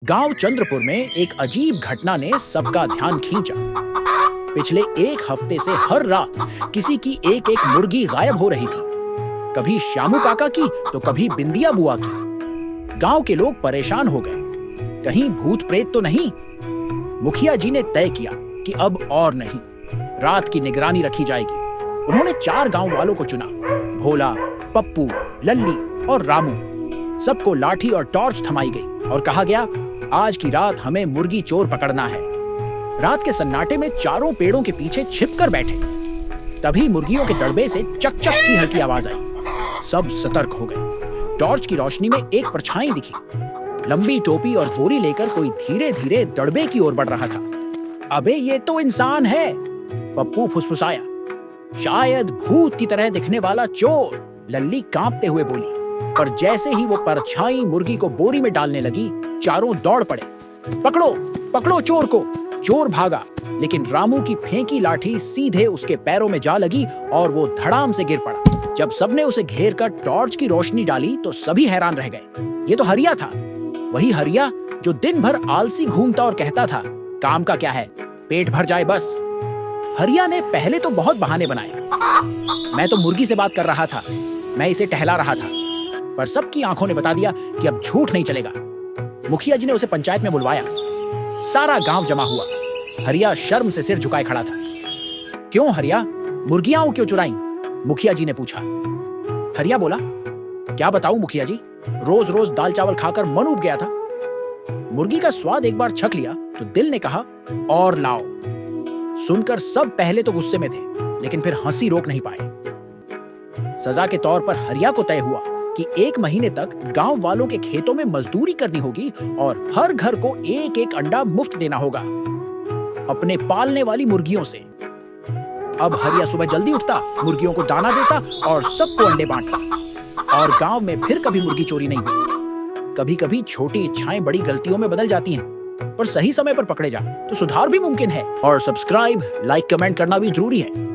गांव चंद्रपुर में एक अजीब घटना ने सबका ध्यान खींचा। पिछले एक हफ्ते से हर रात किसी की एक एक मुर्गी गायब हो रही थी। कभी श्यामू काका की तो कभी बिंदिया बुआ की। गांव के लोग परेशान हो गए, कहीं भूत प्रेत तो नहीं। मुखिया जी ने तय किया कि अब और नहीं, रात की निगरानी रखी जाएगी। उन्होंने 4 गांव वालों को चुना, भोला, पप्पू, लल्ली और रामू। सबको लाठी और टॉर्च थमाई गई और कहा गया, आज की रात हमें मुर्गी चोर पकड़ना है। रात के सन्नाटे में चारों पेड़ों के पीछे छिपकर बैठे। तभी मुर्गियों के दड़बे से चक चक की हल्की आवाज आई। सब सतर्क हो गए। टॉर्च की रोशनी में एक परछाई दिखी। लंबी टोपी और बोरी लेकर कोई धीरे धीरे दड़बे की ओर बढ़ रहा था। अबे ये तो इंसान है, पप्पू फुसफुसाया। शायद भूत की तरह दिखने वाला चोर, लल्ली कांपते हुए बोली। पर जैसे ही वो परछाई मुर्गी को बोरी में डालने लगी, चारों दौड़ पड़े। पकड़ो पकड़ो चोर को। चोर भागा, लेकिन रामू की फेंकी लाठी सीधे उसके पैरों में जा लगी और वो धड़ाम से गिर पड़ा। जब सबने उसे घेर कर टॉर्च की रोशनी डाली तो सभी हैरान रह गए। ये तो हरिया था, वही हरिया जो दिन भर आलसी घूमता और कहता था, काम का क्या है, पेट भर जाए बस। हरिया ने पहले तो बहुत बहाने बनाए। मैं तो मुर्गी से बात कर रहा था, मैं इसे टहला रहा था। पर सबकी आंखों ने बता दिया कि अब झूठ नहीं चलेगा। मुखिया जी ने उसे पंचायत में बुलवाया। सारा गांव जमा हुआ। हरिया शर्म से सिर झुकाए खड़ा था। क्यों हरिया, मुर्गियां क्यों चुराई? मुखिया जी ने पूछा। हरिया बोला, क्या बताऊं मुखिया जी, रोज रोज दाल चावल खाकर मन उब गया था। मुर्गी का स्वाद एक बार छक लिया तो दिल ने कहा, और लाओ। सुनकर सब पहले तो गुस्से में थे, लेकिन फिर हंसी रोक नहीं पाए। सजा के तौर पर हरिया को तय हुआ कि 1 महीने तक गांव वालों के खेतों में मजदूरी करनी होगी और हर घर को एक एक अंडा मुफ्त देना होगा, अपने पालने वाली मुर्गियों से। अब हरिया सुबह जल्दी उठता, मुर्गियों को दाना देता और सबको अंडे बांटता। और गांव में फिर कभी मुर्गी चोरी नहीं हुई। कभी कभी छोटी इच्छाएं बड़ी गलतियों में बदल जाती हैं, पर सही समय पर पकड़े जा तो सुधार भी मुमकिन है। और सब्सक्राइब, लाइक, कमेंट करना भी जरूरी है।